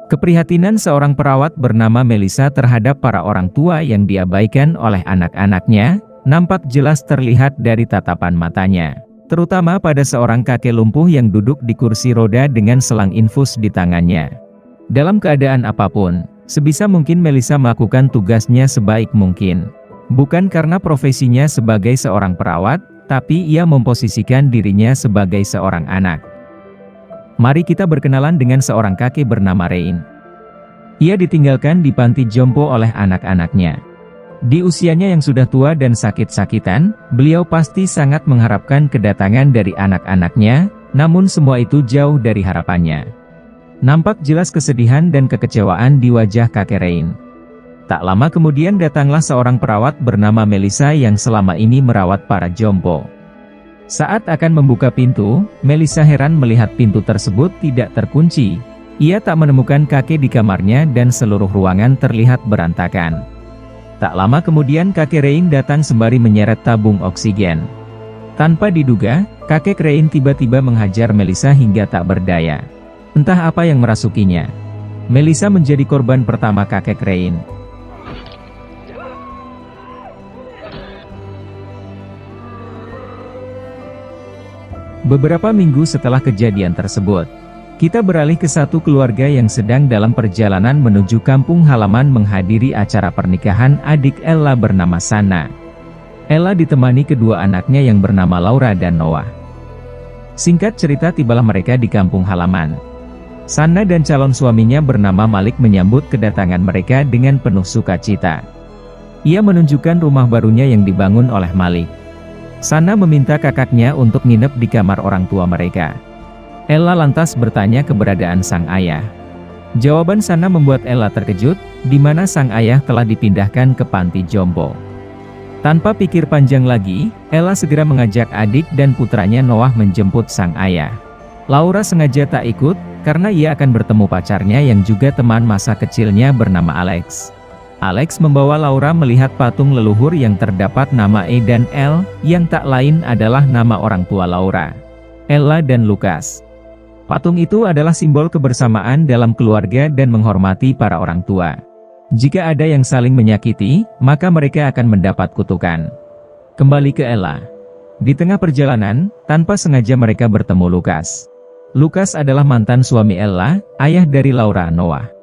Keprihatinan seorang perawat bernama Melissa terhadap para orang tua yang diabaikan oleh anak-anaknya, nampak jelas terlihat dari tatapan matanya. Terutama pada seorang kakek lumpuh yang duduk di kursi roda dengan selang infus di tangannya. Dalam keadaan apapun, sebisa mungkin Melissa melakukan tugasnya sebaik mungkin. Bukan karena profesinya sebagai seorang perawat, tapi ia memposisikan dirinya sebagai seorang anak. Mari kita berkenalan dengan seorang kakek bernama Rein. Ia ditinggalkan di panti jompo oleh anak-anaknya. Di usianya yang sudah tua dan sakit-sakitan, beliau pasti sangat mengharapkan kedatangan dari anak-anaknya, namun semua itu jauh dari harapannya. Nampak jelas kesedihan dan kekecewaan di wajah kakek Rein. Tak lama kemudian datanglah seorang perawat bernama Melissa yang selama ini merawat para jompo. Saat akan membuka pintu, Melissa heran melihat pintu tersebut tidak terkunci. Ia tak menemukan kakek di kamarnya dan seluruh ruangan terlihat berantakan. Tak lama kemudian kakek Rein datang sembari menyeret tabung oksigen. Tanpa diduga, kakek Rein tiba-tiba menghajar Melissa hingga tak berdaya. Entah apa yang merasukinya. Melissa menjadi korban pertama kakek Rein. Beberapa minggu setelah kejadian tersebut, kita beralih ke satu keluarga yang sedang dalam perjalanan menuju kampung halaman menghadiri acara pernikahan adik Ella bernama Sana. Ella ditemani kedua anaknya yang bernama Laura dan Noah. Singkat cerita tibalah mereka di kampung halaman. Sana dan calon suaminya bernama Malik menyambut kedatangan mereka dengan penuh sukacita. Ia menunjukkan rumah barunya yang dibangun oleh Malik. Sana meminta kakaknya untuk nginep di kamar orang tua mereka. Ella lantas bertanya keberadaan sang ayah. Jawaban Sana membuat Ella terkejut, di mana sang ayah telah dipindahkan ke panti jompo. Tanpa pikir panjang lagi, Ella segera mengajak adik dan putranya Noah menjemput sang ayah. Laura sengaja tak ikut, karena ia akan bertemu pacarnya yang juga teman masa kecilnya bernama Alex. Alex membawa Laura melihat patung leluhur yang terdapat nama E dan L, yang tak lain adalah nama orang tua Laura, Ella dan Lucas. Patung itu adalah simbol kebersamaan dalam keluarga dan menghormati para orang tua. Jika ada yang saling menyakiti, maka mereka akan mendapat kutukan. Kembali ke Ella. Di tengah perjalanan, tanpa sengaja mereka bertemu Lucas. Lucas adalah mantan suami Ella, ayah dari Laura Noah.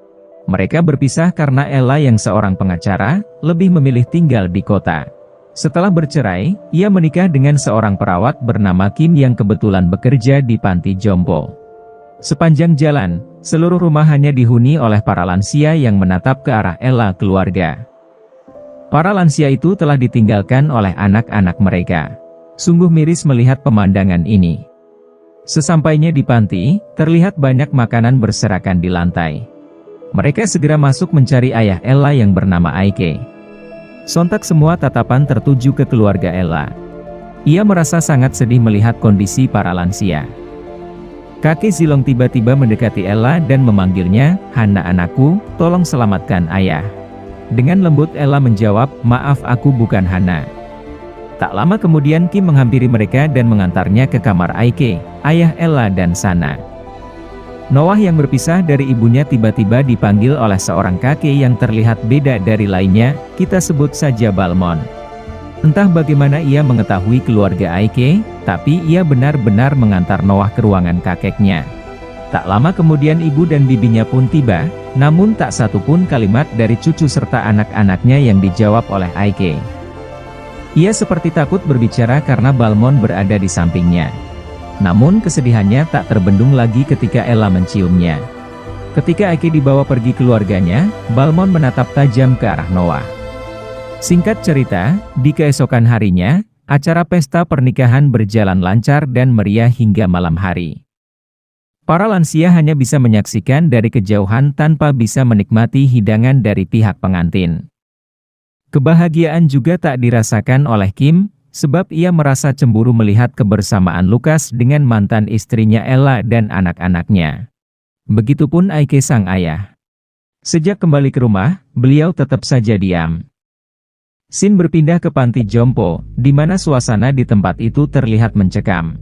Mereka berpisah karena Ella yang seorang pengacara, lebih memilih tinggal di kota. Setelah bercerai, ia menikah dengan seorang perawat bernama Kim yang kebetulan bekerja di panti jompo. Sepanjang jalan, seluruh rumah hanya dihuni oleh para lansia yang menatap ke arah Ella keluarga. Para lansia itu telah ditinggalkan oleh anak-anak mereka. Sungguh miris melihat pemandangan ini. Sesampainya di panti, terlihat banyak makanan berserakan di lantai. Mereka segera masuk mencari ayah Ella yang bernama Aike. Sontak semua tatapan tertuju ke keluarga Ella. Ia merasa sangat sedih melihat kondisi para lansia. Kakek Zilong tiba-tiba mendekati Ella dan memanggilnya, "Hana anakku, tolong selamatkan ayah." Dengan lembut Ella menjawab, "Maaf, aku bukan Hana." Tak lama kemudian Kim menghampiri mereka dan mengantarnya ke kamar Aike, ayah Ella dan Sana. Noah yang berpisah dari ibunya tiba-tiba dipanggil oleh seorang kakek yang terlihat beda dari lainnya, kita sebut saja Balmon. Entah bagaimana ia mengetahui keluarga Aike, tapi ia benar-benar mengantar Noah ke ruangan kakeknya. Tak lama kemudian ibu dan bibinya pun tiba, namun tak satu pun kalimat dari cucu serta anak-anaknya yang dijawab oleh Aike. Ia seperti takut berbicara karena Balmon berada di sampingnya. Namun kesedihannya tak terbendung lagi ketika Ella menciumnya. Ketika Aike dibawa pergi keluarganya, Balmon menatap tajam ke arah Noah. Singkat cerita, di keesokan harinya, acara pesta pernikahan berjalan lancar dan meriah hingga malam hari. Para lansia hanya bisa menyaksikan dari kejauhan tanpa bisa menikmati hidangan dari pihak pengantin. Kebahagiaan juga tak dirasakan oleh Kim, sebab ia merasa cemburu melihat kebersamaan Lucas dengan mantan istrinya Ella dan anak-anaknya. Begitupun Aike sang ayah. Sejak kembali ke rumah, beliau tetap saja diam. Scene berpindah ke panti jompo, di mana suasana di tempat itu terlihat mencekam.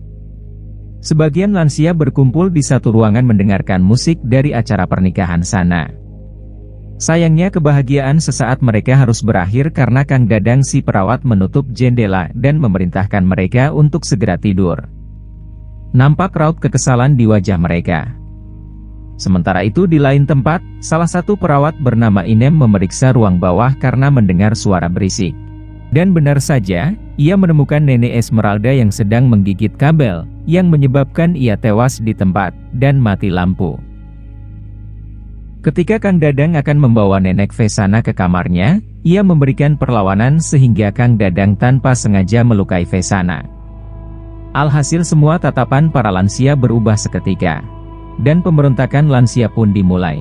Sebagian lansia berkumpul di satu ruangan mendengarkan musik dari acara pernikahan sana. Sayangnya kebahagiaan sesaat mereka harus berakhir karena Kang Dadang si perawat menutup jendela dan memerintahkan mereka untuk segera tidur. Nampak raut kekesalan di wajah mereka. Sementara itu di lain tempat, salah satu perawat bernama Inem memeriksa ruang bawah karena mendengar suara berisik. Dan benar saja, ia menemukan Nenek Esmeralda yang sedang menggigit kabel, yang menyebabkan ia tewas di tempat, dan mati lampu. Ketika Kang Dadang akan membawa Nenek Vesana ke kamarnya, ia memberikan perlawanan sehingga Kang Dadang tanpa sengaja melukai Vesana. Alhasil semua tatapan para lansia berubah seketika. Dan pemberontakan lansia pun dimulai.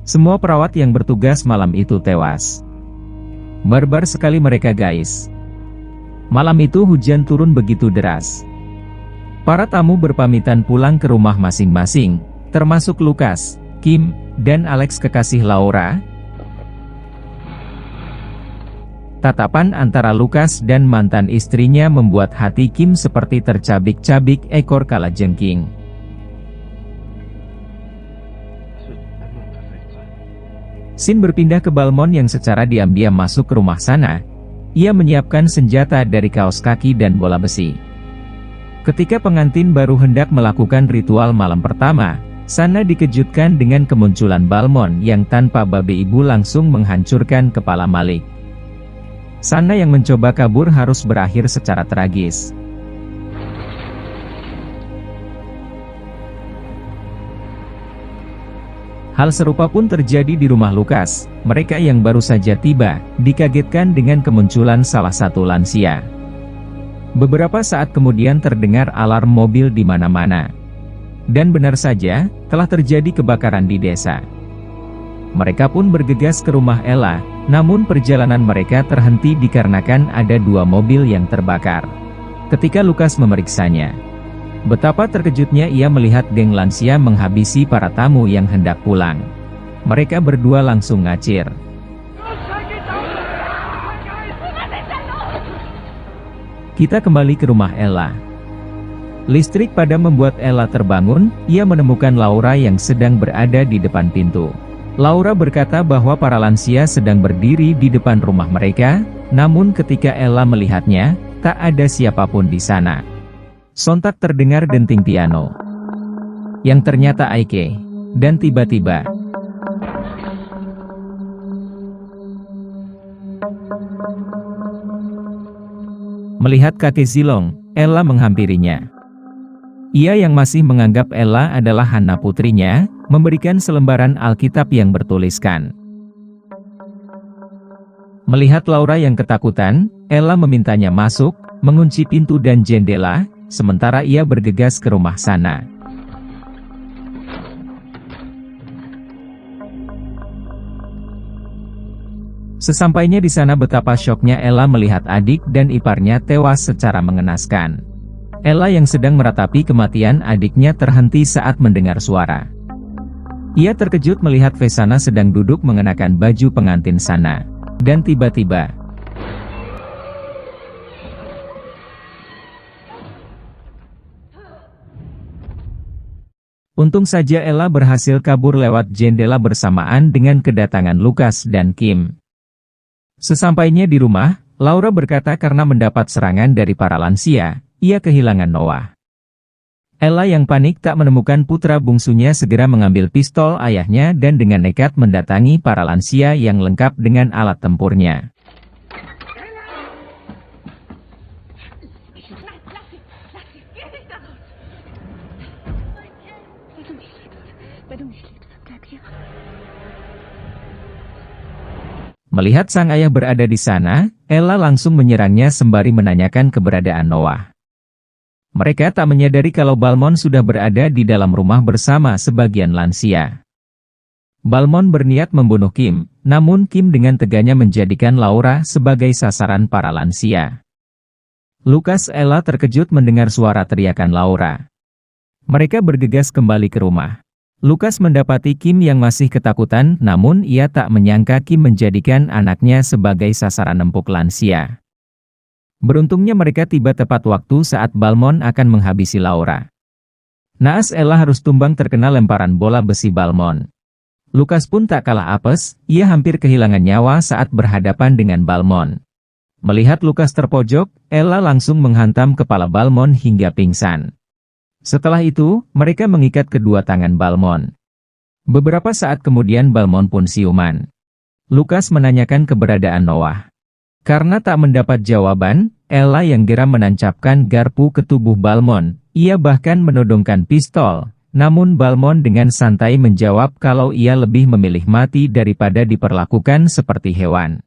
Semua perawat yang bertugas malam itu tewas. Barbar sekali mereka guys. Malam itu hujan turun begitu deras. Para tamu berpamitan pulang ke rumah masing-masing, termasuk Lukas, Kim, dan Alex kekasih Laura. Tatapan antara Lukas dan mantan istrinya membuat hati Kim seperti tercabik-cabik ekor kalajengking. Sin berpindah ke Balmond yang secara diam-diam masuk ke rumah sana. Ia menyiapkan senjata dari kaos kaki dan bola besi. Ketika pengantin baru hendak melakukan ritual malam pertama, Sana dikejutkan dengan kemunculan Balmond yang tanpa babe ibu langsung menghancurkan kepala Malik. Sana yang mencoba kabur harus berakhir secara tragis. Hal serupa pun terjadi di rumah Lukas. Mereka yang baru saja tiba, dikagetkan dengan kemunculan salah satu lansia. Beberapa saat kemudian terdengar alarm mobil di mana-mana. Dan benar saja, telah terjadi kebakaran di desa. Mereka pun bergegas ke rumah Ella, namun perjalanan mereka terhenti dikarenakan ada 2 mobil yang terbakar. Ketika Lukas memeriksanya, betapa terkejutnya ia melihat geng lansia menghabisi para tamu yang hendak pulang. Mereka berdua langsung ngacir. Kita kembali ke rumah Ella. Listrik padam membuat Ella terbangun. Ia menemukan Laura yang sedang berada di depan pintu. Laura berkata bahwa para lansia sedang berdiri di depan rumah mereka, namun ketika Ella melihatnya, tak ada siapapun di sana. Sontak terdengar denting piano, yang ternyata Aike, dan tiba-tiba, melihat kakek Zilong, Ella menghampirinya. Ia yang masih menganggap Ella adalah Hana putrinya, memberikan selembaran Alkitab yang bertuliskan. Melihat Laura yang ketakutan, Ella memintanya masuk, mengunci pintu dan jendela, sementara ia bergegas ke rumah sana. Sesampainya di sana betapa syoknya Ella melihat adik dan iparnya tewas secara mengenaskan. Ella yang sedang meratapi kematian adiknya terhenti saat mendengar suara. Ia terkejut melihat Vesana sedang duduk mengenakan baju pengantin sana. Dan tiba-tiba, untung saja Ella berhasil kabur lewat jendela bersamaan dengan kedatangan Lukas dan Kim. Sesampainya di rumah, Laura berkata karena mendapat serangan dari para lansia, ia kehilangan Noah. Ella yang panik tak menemukan putra bungsunya segera mengambil pistol ayahnya dan dengan nekat mendatangi para lansia yang lengkap dengan alat tempurnya. Melihat sang ayah berada di sana, Ella langsung menyerangnya sembari menanyakan keberadaan Noah. Mereka tak menyadari kalau Balmond sudah berada di dalam rumah bersama sebagian lansia. Balmond berniat membunuh Kim, namun Kim dengan teganya menjadikan Laura sebagai sasaran para lansia. Lukas Ella terkejut mendengar suara teriakan Laura. Mereka bergegas kembali ke rumah. Lukas mendapati Kim yang masih ketakutan, namun ia tak menyangka Kim menjadikan anaknya sebagai sasaran empuk lansia. Beruntungnya mereka tiba tepat waktu saat Balmond akan menghabisi Laura. Naas Ella harus tumbang terkena lemparan bola besi Balmond. Lukas pun tak kalah apes, ia hampir kehilangan nyawa saat berhadapan dengan Balmond. Melihat Lukas terpojok, Ella langsung menghantam kepala Balmond hingga pingsan. Setelah itu, mereka mengikat kedua tangan Balmond. Beberapa saat kemudian Balmond pun siuman. Lukas menanyakan keberadaan Noah. Karena tak mendapat jawaban, Ella yang geram menancapkan garpu ke tubuh Balmond. Ia bahkan menodongkan pistol, namun Balmond dengan santai menjawab kalau ia lebih memilih mati daripada diperlakukan seperti hewan.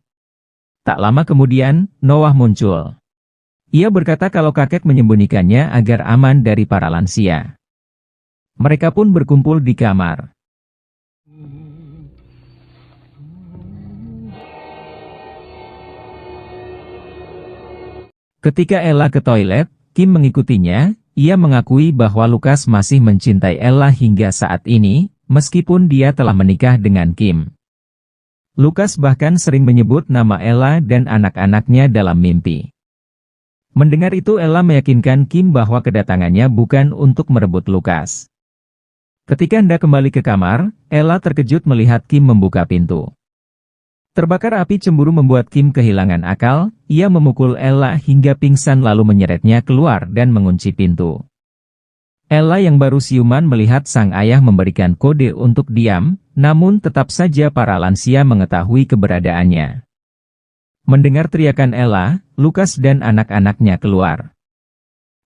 Tak lama kemudian, Noah muncul. Ia berkata kalau kakek menyembunyikannya agar aman dari para lansia. Mereka pun berkumpul di kamar. Ketika Ella ke toilet, Kim mengikutinya. Ia mengakui bahwa Lukas masih mencintai Ella hingga saat ini, meskipun dia telah menikah dengan Kim. Lukas bahkan sering menyebut nama Ella dan anak-anaknya dalam mimpi. Mendengar itu Ella meyakinkan Kim bahwa kedatangannya bukan untuk merebut Lukas. Ketika hendak kembali ke kamar, Ella terkejut melihat Kim membuka pintu. Terbakar api cemburu membuat Kim kehilangan akal, ia memukul Ella hingga pingsan lalu menyeretnya keluar dan mengunci pintu. Ella yang baru siuman melihat sang ayah memberikan kode untuk diam, namun tetap saja para lansia mengetahui keberadaannya. Mendengar teriakan Ella, Lukas dan anak-anaknya keluar.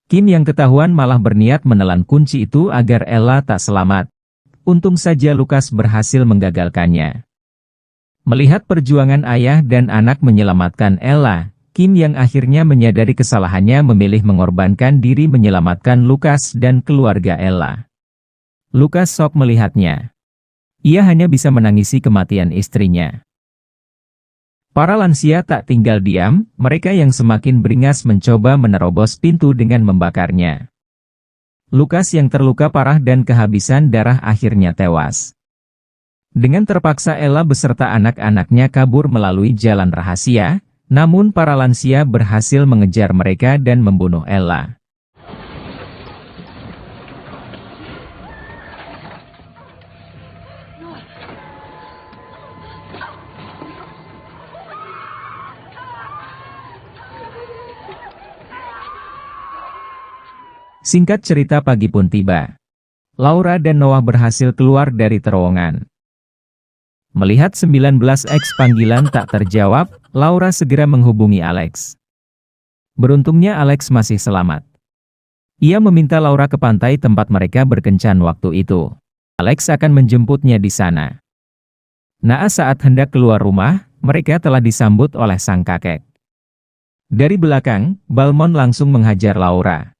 Kim yang ketahuan malah berniat menelan kunci itu agar Ella tak selamat. Untung saja Lukas berhasil menggagalkannya. Melihat perjuangan ayah dan anak menyelamatkan Ella, Kim yang akhirnya menyadari kesalahannya memilih mengorbankan diri menyelamatkan Lukas dan keluarga Ella. Lukas shock melihatnya. Ia hanya bisa menangisi kematian istrinya. Para lansia tak tinggal diam, mereka yang semakin beringas mencoba menerobos pintu dengan membakarnya. Lukas yang terluka parah dan kehabisan darah akhirnya tewas. Dengan terpaksa Ella beserta anak-anaknya kabur melalui jalan rahasia, namun para lansia berhasil mengejar mereka dan membunuh Ella. Singkat cerita pagi pun tiba. Laura dan Noah berhasil keluar dari terowongan. Melihat 19X panggilan tak terjawab, Laura segera menghubungi Alex. Beruntungnya Alex masih selamat. Ia meminta Laura ke pantai tempat mereka berkencan waktu itu. Alex akan menjemputnya di sana. Naas saat hendak keluar rumah, mereka telah disambut oleh sang kakek. Dari belakang, Balmond langsung menghajar Laura.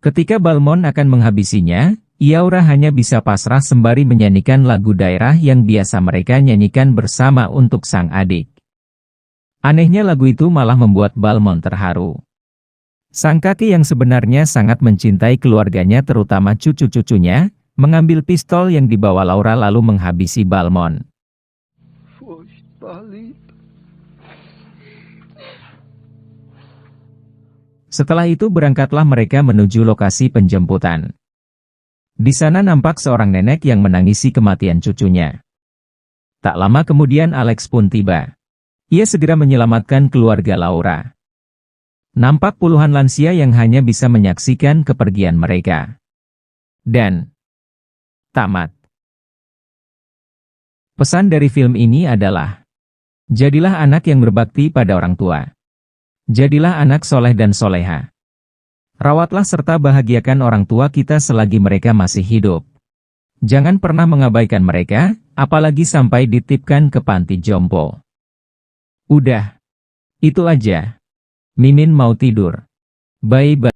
Ketika Balmond akan menghabisinya, Laura hanya bisa pasrah sembari menyanyikan lagu daerah yang biasa mereka nyanyikan bersama untuk sang adik. Anehnya lagu itu malah membuat Balmond terharu. Sang kakek yang sebenarnya sangat mencintai keluarganya terutama cucu-cucunya, mengambil pistol yang dibawa Laura lalu menghabisi Balmond. Setelah itu berangkatlah mereka menuju lokasi penjemputan. Di sana nampak seorang nenek yang menangisi kematian cucunya. Tak lama kemudian Alex pun tiba. Ia segera menyelamatkan keluarga Laura. Nampak puluhan lansia yang hanya bisa menyaksikan kepergian mereka. Dan tamat. Pesan dari film ini adalah, jadilah anak yang berbakti pada orang tua. Jadilah anak soleh dan soleha. Rawatlah serta bahagiakan orang tua kita selagi mereka masih hidup. Jangan pernah mengabaikan mereka, apalagi sampai dititipkan ke panti jompo. Udah. Itu aja. Mimin mau tidur. Bye-bye.